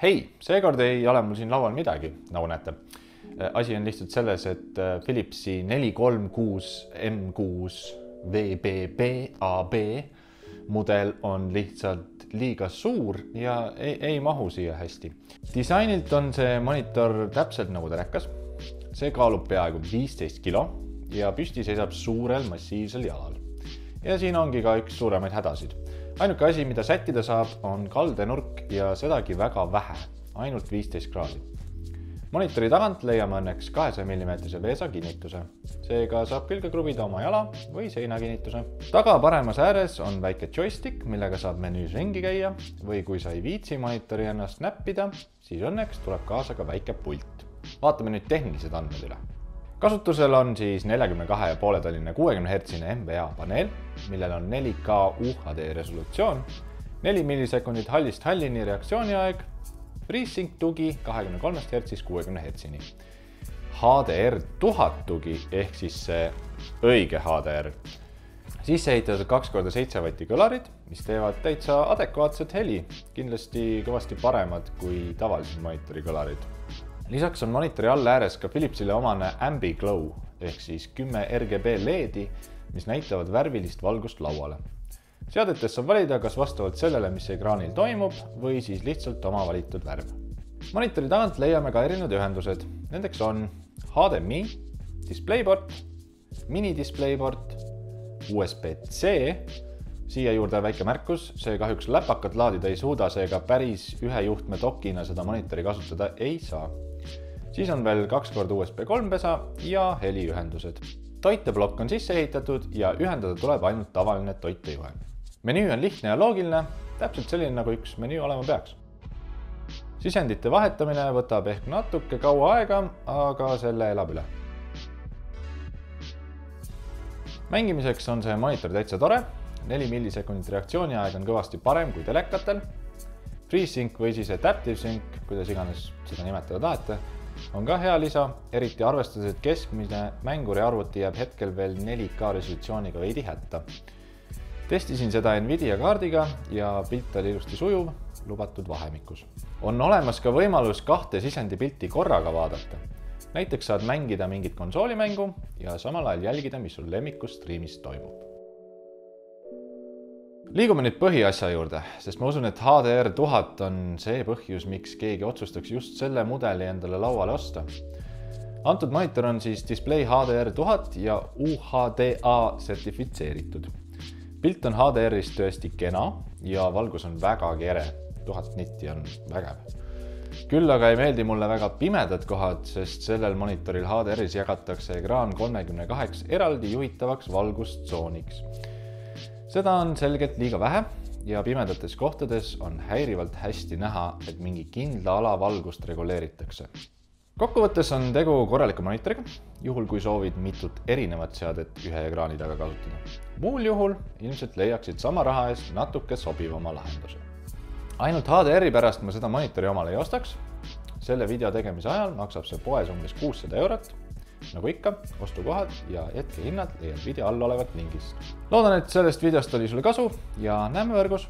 Hei, seekord ei ole mul siin laual midagi, nagu näete. Asi on lihtsalt selles, et Philipsi 436M6VBB-AB mudel on lihtsalt liiga suur ja ei mahu siia hästi. Disainilt on see monitor täpselt nagu telekas. See kaalub peaaegu 15 kilo ja püsti seisab suurel massiivsel jalal. Ja siin ongi ka üks suuremaid hädasid. Ainuke asi, mida sättida saab, on kaldenurk ja sedagi väga vähe, ainult 15 kraadi. Monitori tagant leiame õnneks 200 mm veesa kinnituse. Seega saab külge kruvida oma jala või seina kinnituse. Taga paremas ääres on väike joystick, millega saab menüüs ringi käia või kui sa ei viitsi monitori ennast näppida, siis õnneks tuleb kaasa ka väike pult. Vaatame nüüd tehnilised andmed üle. Kasutusel on siis 42,5-tolline 60 Hz MVA paneel, millel on 4K UHD resolutsioon, 4 millisekundit hallist hallini reaktsiooniaeg, FreeSync tugi 23 Hz 60 Hz-ni. HDR1000 tugi ehk siis see õige HDR. Sisse ehitatud 2x7 vatti kõlarid, mis teevad täitsa adekvaatset heli, kindlasti kõvasti paremad kui tavalised monitori kõlarid. Lisaks on monitori all ääres ka Philipsile omane AmbiGlow ehk siis 10 RGB LED-i, mis näitavad värvilist valgust lauale. Seadetes saab valida kas vastavalt sellele, mis ekraanil toimub või siis lihtsalt oma valitud värv. Monitori tagant leiame ka erinevad ühendused. Nendeks on HDMI, DisplayPort, mini-DisplayPort, USB-C, siia juurde väike märkus, see kahjuks läpakat laadida ei suuda, seega päris ühe juhtme dokina seda monitori kasutada ei saa. Siis on veel 2x USB 3 pesa ja heliühendused. Toiteblokk on sisse ehitatud ja ühendada tuleb ainult tavaline toitejuhe. Menüü on lihtne ja loogiline, täpselt selline nagu üks menüü olema peaks. Sisendite vahetamine võtab ehk natuke kaua aega, aga selle elab üle. Mängimiseks on see monitor täitsa tore, 4 millisekundit reaktsiooniaeg on kõvasti parem kui telekatel. FreeSync või siis Adaptive Sync, kuidas iganes seda nimetada tahate, on ka hea lisa, eriti arvestades, et keskmine mänguri arvuti jääb hetkel veel 4K resolutsiooniga veidi hätta. Testisin seda Nvidia kaardiga ja pilt oli ilusti sujuv, lubatud vahemikus. On olemas ka võimalus 2 sisendipilti korraga vaadata. Näiteks saad mängida mingit konsoolimängu ja samal ajal jälgida, mis sul lemmikus striimis toimub. Liigume nüüd põhiasja juurde, sest ma usun, et HDR1000 on see põhjus, miks keegi otsustaks just selle mudeli endale lauale osta. Antud monitor on siis display HDR1000 ja UHDA sertifitseeritud. Pilt on HDR-ist tõesti kena ja valgus on väga kere, 1000 nitti on vägev. Küll aga ei meeldi mulle väga pimedad kohad, sest sellel monitoril HDR-is jagatakse ekraan 32 eraldi juhitavaks valgustsooniks. Seda on selgelt liiga vähe ja pimedates kohtades on häirivalt hästi näha, et mingi kindla ala valgust reguleeritakse. Kokkuvõttes on tegu korraliku monitoriga, juhul kui soovid mitut erinevat seadet ühe ekraani taga kasutada. Muul juhul ilmselt leiaksid sama raha eest natuke sobivama lahenduse. Ainult HDR-i pärast ma seda monitori omale ei ostaks. Selle video tegemise ajal maksab see poes umbes 600 €. Nagu ikka, ostukohad ja hetkehinnad leiad video all olevat lingist. Loodan, et sellest videost oli sulle kasu ja näeme võrgus!